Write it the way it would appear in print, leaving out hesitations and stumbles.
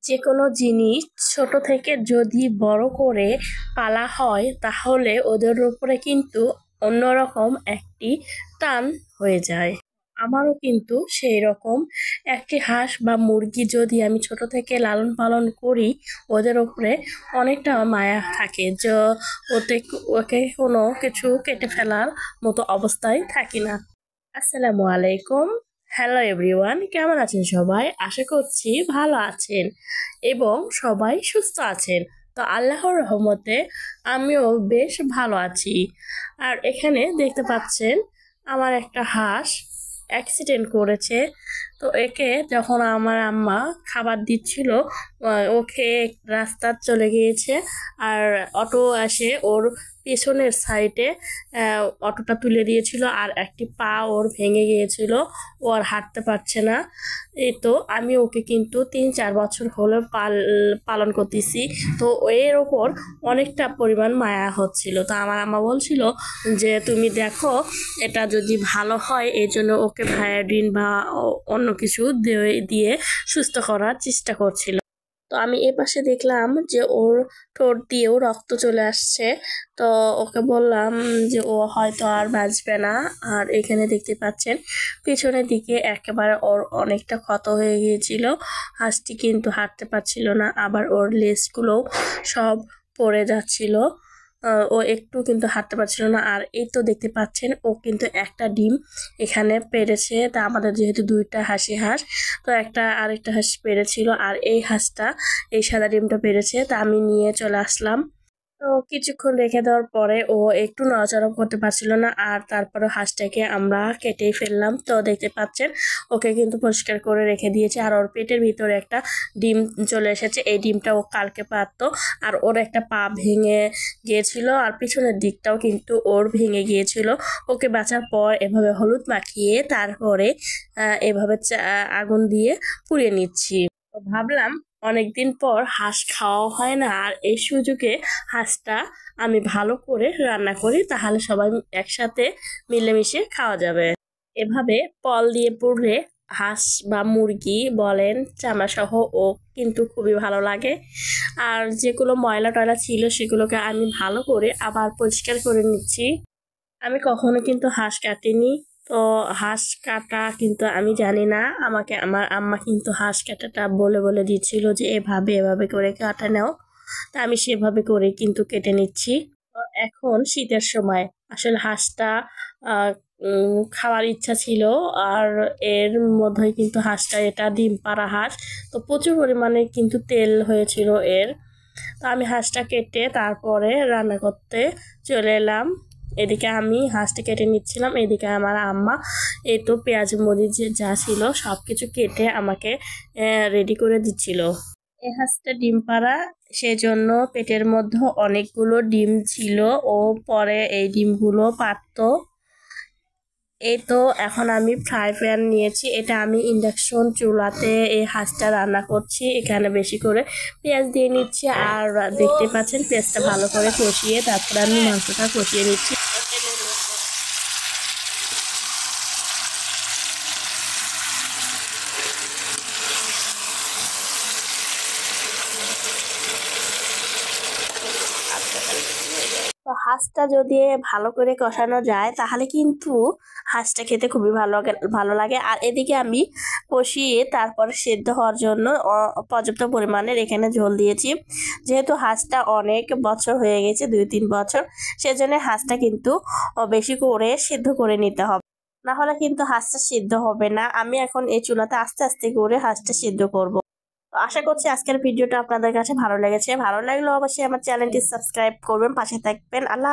যেকোনো জিনিস ছোট থেকে যদি বড় করে পালা হয় তাহলে ওদের উপরে কিন্তু অন্যরকম একটি টান হয়ে যায়। আমারও কিন্তু সেই রকম একটি হাঁস বা মুরগি যদি আমি ছোট থেকে লালন পালন করি, ওদের উপরে অনেকটা মায়া থাকে যে ওতে ওকে কোনো কিছু কেটে ফেলার মতো অবস্থায় থাকি না। আসসালামু আলাইকুম। হ্যালো এভরিওয়ান, কেমন আছেন সবাই? আশা করছি ভালো আছেন এবং সবাই সুস্থ আছেন। তো আল্লাহর রহমতে আমিও বেশ ভালো আছি। আর এখানে দেখতে পাচ্ছেন আমার একটা হাঁস অ্যাক্সিডেন্ট করেছে। তো একে যখন আমার আম্মা খাবার দিচ্ছিল, ওকে রাস্তা চলে গিয়েছে। আর অটো এসে ওর পেছনের সাইডে অটোটা তুলে দিয়েছিল, আর একটি পা ওর ভেঙে গিয়েছিল, ও আর হাঁটতে পারছে না। এই তো আমি ওকে কিন্তু 3-4 বছর হলো পালন করতেছি। তো এর ওপর অনেকটা পরিমাণ মায়া হচ্ছিল। তো আমার আম্মা বলছিল যে তুমি দেখো এটা যদি ভালো হয়, এই জন্য ওকে ভায়োডিন বা অন্য কিছু দিয়ে সুস্থ করার চেষ্টা করছিল। তো আমি এ পাশে দেখলাম যে ওর ঠোঁট দিয়েও রক্ত চলে আসছে। তো ওকে বললাম যে ও হয়তো আর বাঁচবে না। আর এখানে দেখতে পাচ্ছেন পিছনের দিকে একেবারে ওর অনেকটা ক্ষত হয়ে গিয়েছিল। হাঁসটি কিন্তু হাঁটতে পারছিল না, আবার ওর লেজগুলোও সব পড়ে যাচ্ছিল। ও একটু কিন্তু হাঁটতে পারছিল না। আর এই তো দেখতে পাচ্ছেন ও কিন্তু একটা ডিম এখানে পেড়েছে। তা আমাদের যেহেতু দুইটা হাঁস, তো আরেকটা হাঁস পেড়েছিল, আর এই হাঁসটা এই সাদা ডিমটা পেড়েছে। তা আমি নিয়ে চলে আসলাম। তো কিছুক্ষণ রেখে দেওয়ার পরে ও একটু নড়াচড়া করতে পারছিল না, আর তারপরে হাঁসটাকে আমরা কেটেই ফেললাম। তো দেখতে পাচ্ছেন ওকে কিন্তু পরিষ্কার করে রেখে দিয়েছে। আর ওর পেটের ভিতরে একটা ডিম চলে এসেছে, এই ডিমটা ও কালকে পারতো। আর ওর একটা পা ভেঙে গিয়েছিল, আর পিছনের দিকটাও কিন্তু ওর ভেঙে গিয়েছিল। ওকে বাঁচার পর এভাবে হলুদ মাখিয়ে তারপরে এভাবে আগুন দিয়ে পুড়িয়ে নিচ্ছি। তো ভাবলাম অনেকদিন পর হাঁস খাওয়া হয় না, আর এই সুযোগে হাঁসটা আমি ভালো করে রান্না করি, তাহলে সবাই একসাথে মিলেমিশে খাওয়া যাবে। এভাবে পল দিয়ে পুড়লে হাঁস বা মুরগি বলেন চামড়া সহ ও কিন্তু খুবই ভালো লাগে। আর যেগুলো ময়লা টয়লা ছিল সেগুলোকে আমি ভালো করে আবার পরিষ্কার করে নিচ্ছি। আমি কখনো কিন্তু হাঁস কাটিনি। তো হাঁস কাটা কিন্তু আমি জানি না, আমাকে আমার আম্মা কিন্তু হাঁস কাটাটা বলে বলে দিচ্ছিল যে এভাবে এভাবে করে কাটা নাও। তা আমি সেভাবে করে কিন্তু কেটে নিচ্ছি। তো এখন শীতের সময় আসলে হাঁসটা আহ, খাওয়ার ইচ্ছা ছিল। আর এর মধ্যে কিন্তু হাঁসটা এটা ডিম পাড়া হাঁস, তো প্রচুর পরিমাণে কিন্তু তেল হয়েছিল এর। তো আমি হাঁসটা কেটে তারপরে রান্না করতে চলে এলাম। এদিকে আমি হাঁসটা কেটে নিচ্ছিলাম, এদিকে আমার আম্মা এই তো পেঁয়াজ মরিচ যা ছিল সব কিছু কেটে আমাকে রেডি করে দিচ্ছিল। এই হাঁসটা ডিম পাড়া, সেজন্য পেটের মধ্যে অনেকগুলো ডিম ছিল, ও পরে এই ডিমগুলো পারতো। এই তো এখন আমি ফ্রাই প্যান নিয়েছি, এটা আমি ইন্ডাকশন চুলাতে এই হাঁসটা রান্না করছি। এখানে বেশি করে পেঁয়াজ দিয়ে নিচ্ছি, আর দেখতে পাচ্ছেন পেঁয়াজটা ভালো করে কষিয়ে তারপরে আমি মাংসটা কষিয়ে নিচ্ছি। তো হাঁসটা যদি ভালো করে কষানো যায় তাহলে কিন্তু হাঁসটা খেতে খুবই ভালো লাগে। আর এদিকে আমি কষিয়ে তারপরে সেদ্ধ হওয়ার জন্য পর্যাপ্ত পরিমাণের এখানে ঝোল দিয়েছি। যেহেতু হাঁসটা অনেক বছর হয়ে গেছে, 2-3 বছর, সেজন্য হাঁসটা কিন্তু বেশি করে সেদ্ধ করে নিতে হবে, না হলে কিন্তু হাঁসটা সিদ্ধ হবে না। আমি এখন এই চুলাতে আস্তে আস্তে করে হাঁসটা সিদ্ধ করব। তো আশা করছি আজকের ভিডিওটা আপনাদের কাছে ভালো লেগেছে। ভালো লাগলে অবশ্যই আমার চ্যানেলটি সাবস্ক্রাইব করবেন, পাশে থাকবেন। আল্লাহ।